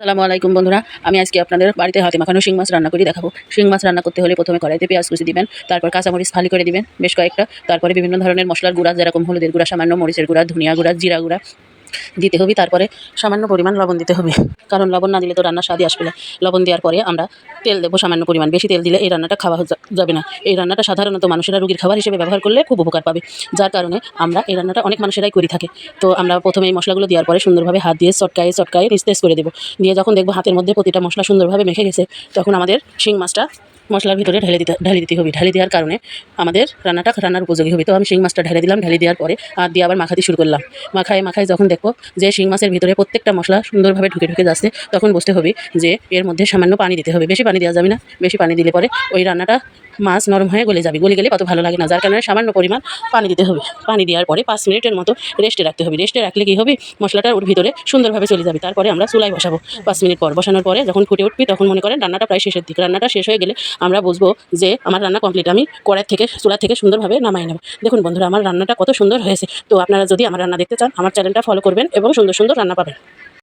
আসসালামু আলাইকুম বন্ধুরা, আমি আজকে আপনাদের বাড়িতে হাতে মাখানো শিং মাছ রান্না করে দেখাবো। শিং মাছ রান্না করতে হলে প্রথমে কড়াইতে পেঁয়াজ কুচি দিবেন, তারপর কাঁচামরিচ ফালি করে দিবেন বেশ কয়েকটা, তারপরে বিভিন্ন ধরনের মশলার গুঁড়া যেরকম হলুদের গুঁড়া, সামান্য মরিচের গুঁড়া, ধনিয়া গুঁড়া, জিরা গুঁড়া দিতে হবে। তারপরে সামান্য পরিমাণ লবণ দিতে হবে, কারণ লবণ না দিলে তো রান্নার স্বাদই আসবে না। লবণ দেওয়ার পরে আমরা তেল দেবো সামান্য পরিমাণ, বেশি তেল দিলে এই রান্নাটা খাওয়া যাবে না। এই রান্নাটা সাধারণত মানুষেরা রোগীর খাবার হিসেবে ব্যবহার করলে খুব উপকার পাবে, যার কারণে আমরা এই রান্নাটা অনেক মানুষেরাই করে থাকে। তো আমরা প্রথমে এই মশলাগুলো দেওয়ার পরে সুন্দরভাবে হাত দিয়ে চটকায়ে চটকায়ে নিস্তেজ করে দেবো। দিয়ে যখন দেখবো হাতের মধ্যে প্রতিটা মশলা সুন্দরভাবে মেখে গেছে, তখন আমাদের শিং মাছটা মশলার ভিতরে ঢেলে দিতে হবে। ঢেলে দেওয়ার কারণে আমাদের রান্নাটা রান্নার উপযোগী হবে। তো আমি শিং মাছটা ঢেলে দিলাম, ঢেলে দেওয়ার পরে হাত দিয়ে আবার মাখাতে শুরু করলাম। মাখায় মাখায় যখন দেখবো যে শিং মাছের ভিতরে প্রত্যেকটা মশলা সুন্দরভাবে ঢুকে ঢুকে যাচ্ছে, তখন বুঝতে হবে যে এর মধ্যে সামান্য পানি দিতে হবে। বেশি পানি দেওয়া যাবে না, বেশি পানি দিলে পরে ওই রান্নাটা মাছ নরম হয়ে গলে যাবে, গলে গেলে কত ভালো লাগে না, যার কারণে সামান্য পরিমাণ পানি দিতে হবে। পানি দেওয়ার পরে 5 মিনিটের মতো রেস্টে রাখতে হবে। রেস্টে রাখলে কী হবে, মশলাটা ওর ভিতরে সুন্দরভাবে চলে যাবে। তারপরে আমরা চুলায় বসাবো। 5 মিনিট পর বসানোর পরে যখন ফুটে উঠবি, তখন মনে করেন রান্নাটা প্রায় শেষের দিকে। রান্নাটা শেষ হয়ে গেলে আমরা বুঝবো যে আমার রান্না কমপ্লিট। আমি চুলা থেকে সুন্দরভাবে নামাই নেব। দেখুন বন্ধুরা, আমার রান্নাটা কত সুন্দর হয়েছে। তো আপনারা যদি আমার রান্না দেখতে চান, আমার চ্যানেলটা ফলো করবেন এবং সুন্দর সুন্দর রান্না পাবেন।